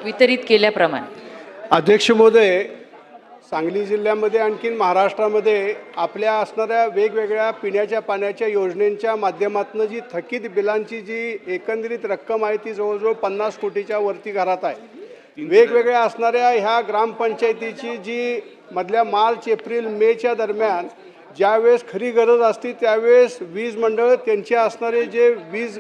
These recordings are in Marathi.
वितरित केल्याप्रमाणे? अध्यक्ष महोदय, सांगली जिल्ह्यामध्ये आणखीन महाराष्ट्रामध्ये आपल्या असणाऱ्या वेगवेगळ्या पिण्याच्या पाण्याच्या योजनेच्या माध्यमातून जी थकीत बिलांची जी एकंदरीत रक्कम आहे ती जवळजवळ 50 कोटीच्या वरती घरात आहे। वेगवेगळ्या असणाऱ्या ह्या ग्रामपंचायतीची जी मधल्या मार्च एप्रिल मेच्या दरम्यान ज्यावेळेस खरी गरज असते त्यावेळेस वीज मंडळ त्यांचे असणारे जे वीज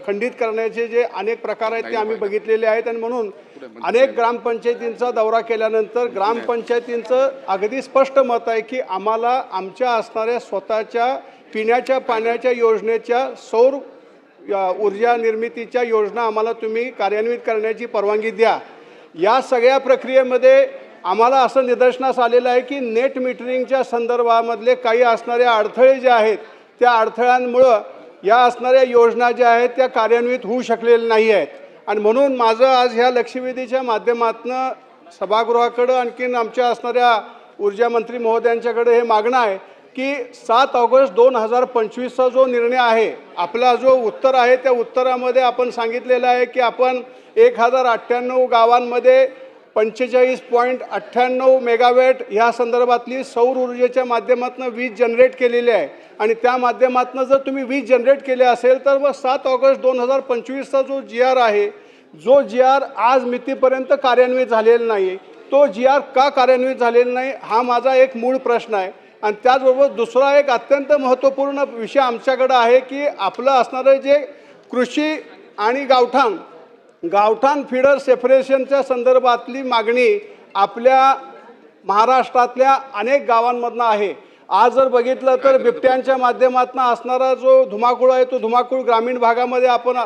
खंडित करण्याचे जे अनेक प्रकार आहेत ते आम्ही बघितलेले आहेत। आणि म्हणून अनेक ग्रामपंचायतींचा दौरा केल्यानंतर ग्रामपंचायतींचं अगदी स्पष्ट मत आहे की आम्हाला आमच्या असणाऱ्या स्वतःच्या पिण्याच्या पाण्याच्या योजनेच्या सौर ऊर्जा निर्मितीच्या योजना आम्हाला तुम्ही कार्यान्वित करण्याची परवानगी द्या। या सगळ्या प्रक्रियेमध्ये आम्हाला असं निदर्शनास आलेलं आहे की नेट मीटरिंगच्या संदर्भामधले काही असणारे अडथळे जे आहेत त्या अडथळ्यांमुळं या असणाऱ्या योजना ज्या आहेत त्या कार्यान्वित होऊ शकलेल्या नाही आहेत। आणि म्हणून माझं आज ह्या लक्षवेधीच्या माध्यमातून सभागृहाकडं आणखीन आमच्या असणाऱ्या ऊर्जा मंत्री महोदयांच्याकडे हे मागणं आहे की 7 ऑगस्ट 2025चा जो निर्णय आहे, आपला जो उत्तर आहे त्या उत्तरामध्ये आपण सांगितलेलं आहे की आपण 1098 गावांमध्ये 45.98 मेगावॅट ह्या संदर्भातली सौर ऊर्जेच्या माध्यमातून वीज जनरेट केलेली आहे। आणि त्या माध्यमातून जर तुम्ही वीज जनरेट केले असेल तर मग 7 ऑगस्ट 2025चा जो GR आहे, जो GR आज मितीपर्यंत कार्यान्वित झालेला नाही, तो GR का कार्यान्वित झालेला नाही हा माझा एक मूळ प्रश्न आहे। आणि त्याचबरोबर दुसरा एक अत्यंत महत्त्वपूर्ण विषय आमच्याकडे आहे की आपलं असणारं जे कृषी आणि गावठाण फीडर सेपरेशनच्या संदर्भातली मागणी आपल्या महाराष्ट्रातल्या अनेक गावांमधनं आहे। आज जर बघितलं तर बिबट्यांच्या माध्यमातून असणारा जो धुमाकूळ आहे तो धुमाकूळ ग्रामीण भागामध्ये आपण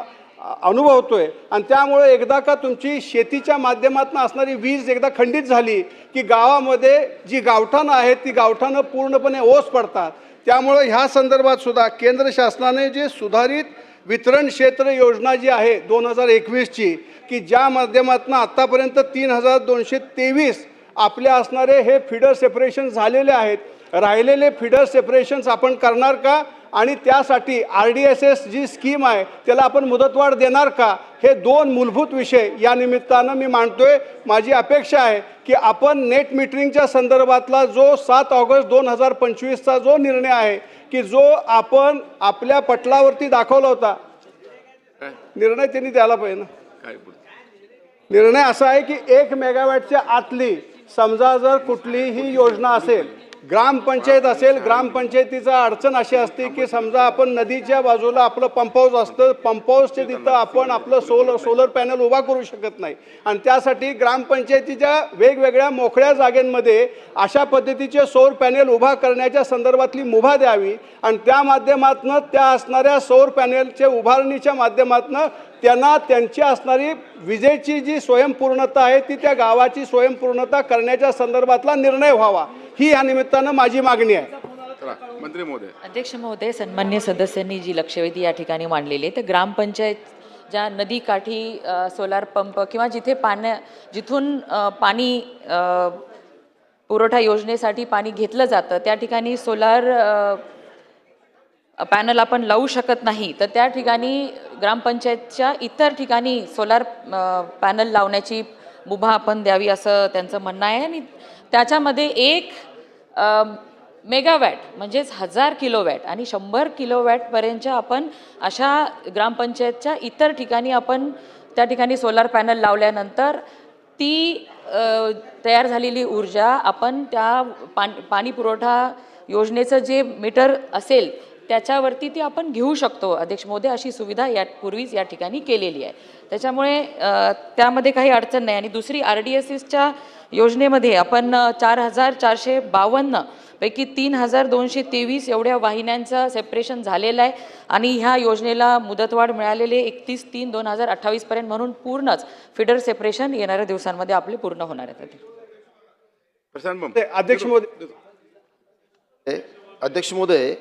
अनुभवतोय। आणि त्यामुळे एकदा का तुमची शेतीच्या माध्यमातून असणारी वीज एकदा खंडित झाली की गावामध्ये जी गावठाणं आहेत ती गावठाणं पूर्णपणे ओस पडतात। त्यामुळे ह्या संदर्भात सुद्धा केंद्र शासनाने जे सुधारित वितरण क्षेत्र योजना जी आहे 2021ची की ज्या माध्यमातून आत्तापर्यंत 3223 आपल्या असणारे हे फीडर सेपरेशन झालेले आहेत, राहिलेले फीडर सेपरेशन्स आपण करणार का? आणि त्यासाठी RDSS जी स्कीम आहे त्याला आपण मुदतवाढ देणार का? हे दोन मूलभूत विषय या निमित्तानं मी मांडतोय। माझी अपेक्षा आहे की आपण नेट मीटरिंगच्या संदर्भातला जो 7 ऑगस्ट 2025चा जो निर्णय आहे की जो आपण आपल्या पटलावरती दाखवला होता, निर्णय त्यांनी द्यायला पाहिजे ना। निर्णय असा आहे की 1 मेगावॅटच्या आतली समजा जर कुठलीही योजना असेल, ग्रामपंचायत असेल, ग्रामपंचायतीचा अडचण अशी असते की समजा आपण नदीच्या बाजूला आपलं पंप हाऊस असतं, पंप हाऊसच्या तिथं आपण आपलं सोलर पॅनल उभा करू शकत नाही। आणि त्यासाठी ग्रामपंचायतीच्या वेगवेगळ्या मोकळ्या जागेंमध्ये अशा पद्धतीचे सौर पॅनल उभा करण्याच्या संदर्भातली मुभा द्यावी। आणि त्या माध्यमातून त्या असणाऱ्या सौर पॅनलच्या उभारणीच्या माध्यमातून त्यांना त्यांची असणारी विजेची जी स्वयंपूर्णता आहे ती त्या गावाची स्वयंपूर्णता करण्याच्या संदर्भातला निर्णय व्हावा, ही या निमित्तानं माझी मागणी आहे। मंत्री महोदय, अध्यक्ष महोदय, सन्मान्य सदस्यांनी जी लक्षवेधी या ठिकाणी मांडलेली आहे तर ग्रामपंचायत ज्या नदीकाठी सोलार पंप किंवा जिथून पाणी पुरवठा योजनेसाठी पाणी घेतलं जातं त्या ठिकाणी सोलार पॅनल आपण लावू शकत नाही, तर त्या ठिकाणी ग्रामपंचायतच्या इतर ठिकाणी सोलार पॅनल लावण्याची मुभा आपण द्यावी असं त्यांचं म्हणणं आहे। आणि त्याच्यामध्ये 1 मेगावॅट म्हणजेच 1000 किलोवॅट आणि 100 किलोवॅटपर्यंतच्या आपण अशा ग्रामपंचायतच्या इतर ठिकाणी आपण त्या ठिकाणी सोलार पॅनल लावल्यानंतर ती तयार झालेली ऊर्जा आपण त्या पाणी पुरवठा योजनेचं जे मीटर असेल त्याच्यावरती ती आपण घेऊ शकतो। अध्यक्ष महोदय, अशी सुविधा यापूर्वीच या ठिकाणी केलेली आहे, त्याच्यामुळे त्यामध्ये काही अडचण नाही। आणि दुसरी RDSSच्या योजनेमध्ये आपण 4452 पैकी 3223 एवढ्या वाहिन्यांचं सेपरेशन झालेलं आहे आणि ह्या योजनेला मुदतवाढ मिळालेले 31/3/2028 पर्यंत, म्हणून पूर्णच फिडर सेपरेशन येणाऱ्या दिवसांमध्ये आपले पूर्ण होणार आहेत। अध्यक्ष महोदय, अध्यक्ष महोदय,